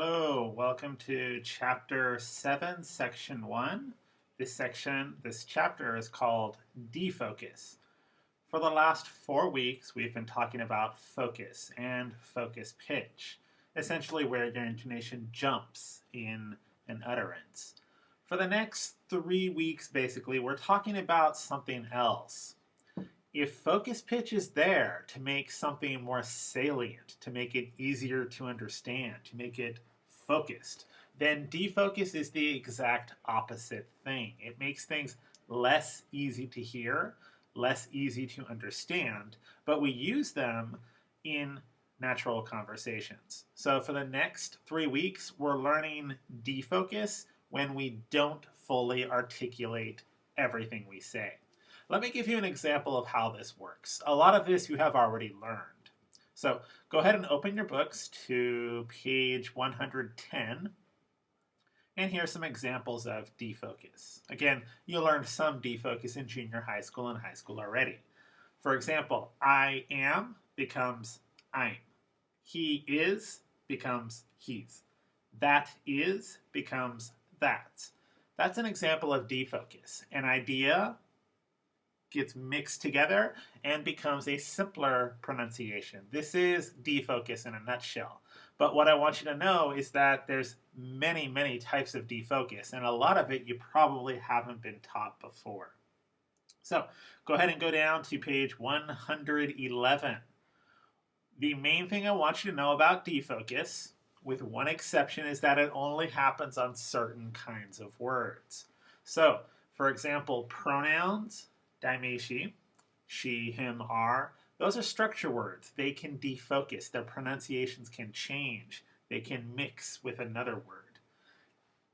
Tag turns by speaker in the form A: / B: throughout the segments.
A: Hello, welcome to Chapter 7, Section 1. This chapter is called Defocus. For the last 4 weeks, we've been talking about focus and focus pitch, essentially where your intonation jumps in an utterance. For the next 3 weeks, basically, we're talking about something else. If focus pitch is there to make something more salient, to make it easier to understand, to make it focused, then defocus is the exact opposite thing. It makes things less easy to hear, less easy to understand, but we use them in natural conversations. So for the next 3 weeks, we're learning defocus when we don't fully articulate everything we say. Let me give you an example of how this works. A lot of this you have already learned. So go ahead and open your books to page 110. And here are some examples of defocus. Again, you learned some defocus in junior high school and high school already. For example, I am becomes I'm. He is becomes he's. That is becomes that's. That's an example of defocus. An idea gets mixed together and becomes a simpler pronunciation. This is defocus in a nutshell. But what I want you to know is that there's many types of defocus, and a lot of it you probably haven't been taught before. So go ahead and go down to page 111. The main thing I want you to know about defocus, with one exception, is that it only happens on certain kinds of words. So, for example, pronouns, Daimeshi, she, him, are, those are structure words. They can defocus. Their pronunciations can change. They can mix with another word.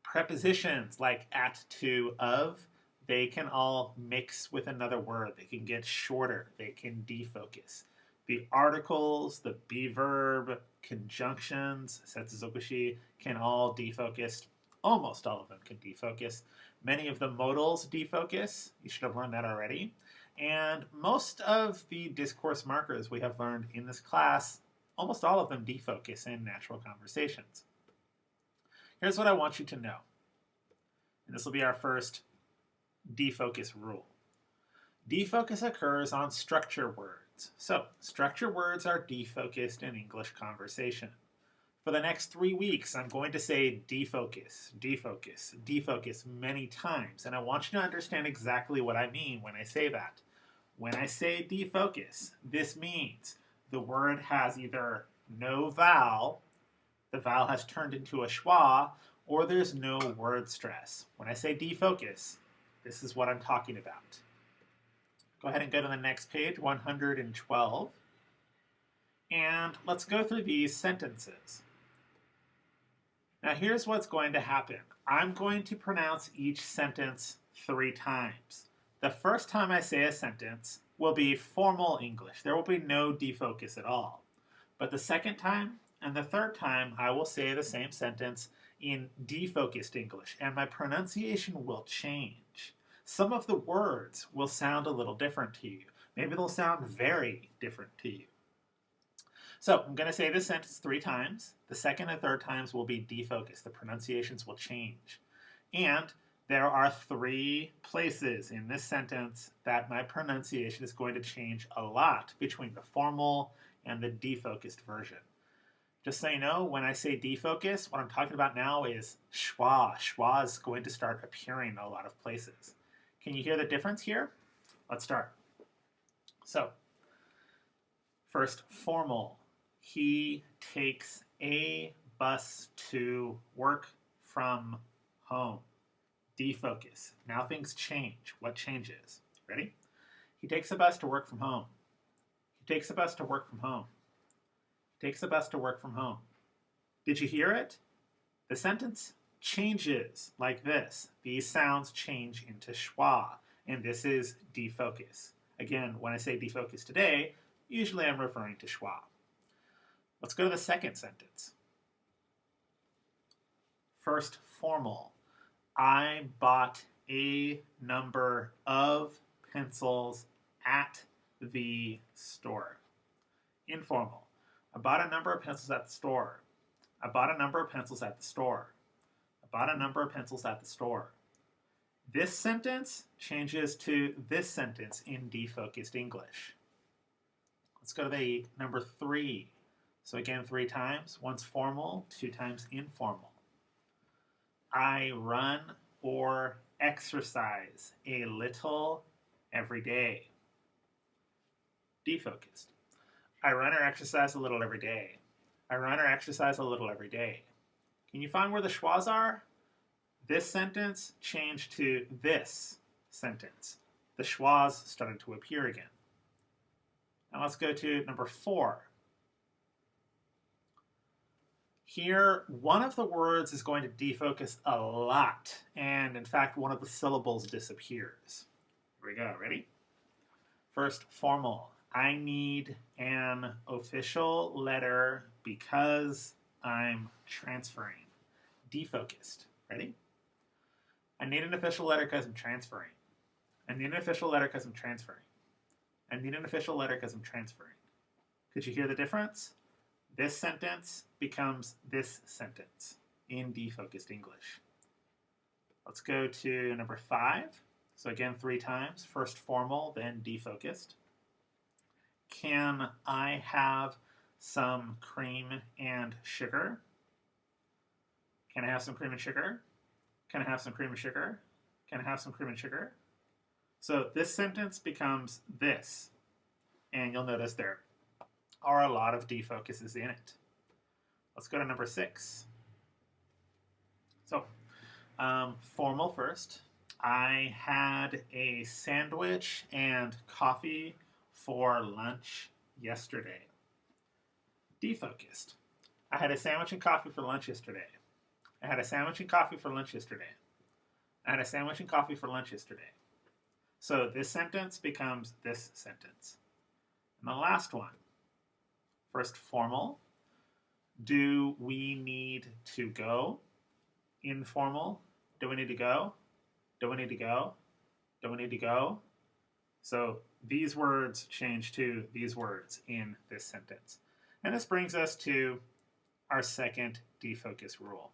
A: Prepositions like at, to, of, they can all mix with another word. They can get shorter. They can defocus. The articles, the be verb, conjunctions, setsuzokushi, can all defocus. Almost all of them can defocus. Many of the modals defocus. You should have learned that already. And most of the discourse markers we have learned in this class, almost all of them defocus in natural conversations. Here's what I want you to know. And this will be our first defocus rule. Defocus occurs on structure words. So, structure words are defocused in English conversation. For the next 3 weeks, I'm going to say defocus, defocus, defocus many times, and I want you to understand exactly what I mean when I say that. When I say defocus, this means the word has either no vowel, the vowel has turned into a schwa, or there's no word stress. When I say defocus, this is what I'm talking about. Go ahead and go to the next page, 112, and let's go through these sentences. Now here's what's going to happen. I'm going to pronounce each sentence 3 times. The first time I say a sentence will be formal English. There will be no defocus at all. But the second time and the third time, I will say the same sentence in defocused English, and my pronunciation will change. Some of the words will sound a little different to you. Maybe they'll sound very different to you. So I'm going to say this sentence 3 times. The second and third times will be defocused. The pronunciations will change. And there are 3 places in this sentence that my pronunciation is going to change a lot between the formal and the defocused version. Just so you know, when I say defocus, what I'm talking about now is schwa. Schwa is going to start appearing in a lot of places. Can you hear the difference here? Let's start. So, first, formal. He takes a bus to work from home. Defocus. Now things change. What changes? Ready? He takes a bus to work from home. He takes a bus to work from home. He takes a bus to work from home. Did you hear it? The sentence changes like this. These sounds change into schwa, and this is defocus. Again, when I say defocus today, usually I'm referring to schwa. Let's go to the second sentence. First, formal. I bought a number of pencils at the store. Informal. I bought a number of pencils at the store. I bought a number of pencils at the store. I bought a number of pencils at the store. This sentence changes to this sentence in defocused English. Let's go to the number 3. So again, 3 times. Once formal, 2 times informal. I run or exercise a little every day. Defocused. I run or exercise a little every day. I run or exercise a little every day. Can you find where the schwas are? This sentence changed to this sentence. The schwas started to appear again. Now let's go to number 4. Here, one of the words is going to defocus a lot, and in fact, one of the syllables disappears. Here we go, ready? First, formal. I need an official letter because I'm transferring. Defocused. Ready? I need an official letter because I'm transferring. I need an official letter because I'm transferring. I need an official letter because I'm transferring. Could you hear the difference? This sentence becomes this sentence in defocused English. Let's go to number 5. So again, 3 times. First formal, then defocused. Can I have some cream and sugar? Can I have some cream and sugar? Can I have some cream and sugar? Can I have some cream and sugar? So this sentence becomes this. And you'll notice there are a lot of defocuses in it. Let's go to number 6. So, formal first. I had a sandwich and coffee for lunch yesterday. Defocused. I had a sandwich and coffee for lunch yesterday. I had a sandwich and coffee for lunch yesterday. I had a sandwich and coffee for lunch yesterday. So this sentence becomes this sentence. And the last one. First formal. Do we need to go? Informal. Do we need to go? Do we need to go? Do we need to go? So these words change to these words in this sentence. And this brings us to our second defocus rule.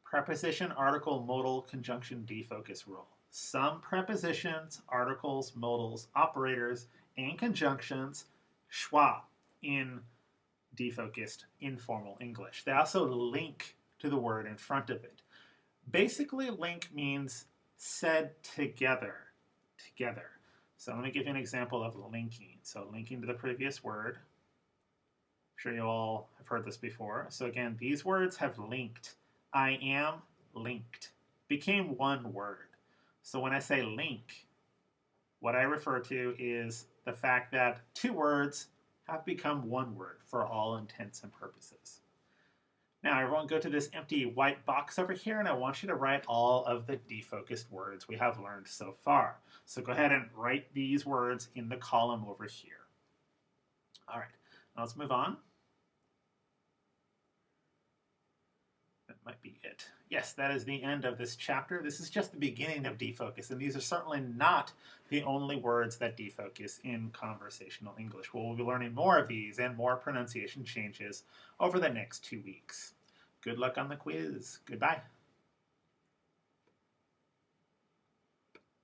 A: Preposition, article, modal, conjunction, defocus rule. Some prepositions, articles, modals, operators, and conjunctions schwa in defocused informal English. They also link to the word in front of it. Basically, link means said together. Together. So let me give you an example of linking. So linking to the previous word. I'm sure you all have heard this before. So again, these words have linked. I am linked. Became one word. So when I say link, what I refer to is the fact that 2 words have become one word for all intents and purposes. Now everyone go to this empty white box over here and I want you to write all of the defocused words we have learned so far. So go ahead and write these words in the column over here. All right, now let's move on. That might be it. Yes, that is the end of this chapter. This is just the beginning of defocus, and these are certainly not the only words that defocus in conversational English. We'll be learning more of these and more pronunciation changes over the next 2 weeks. Good luck on the quiz. Goodbye.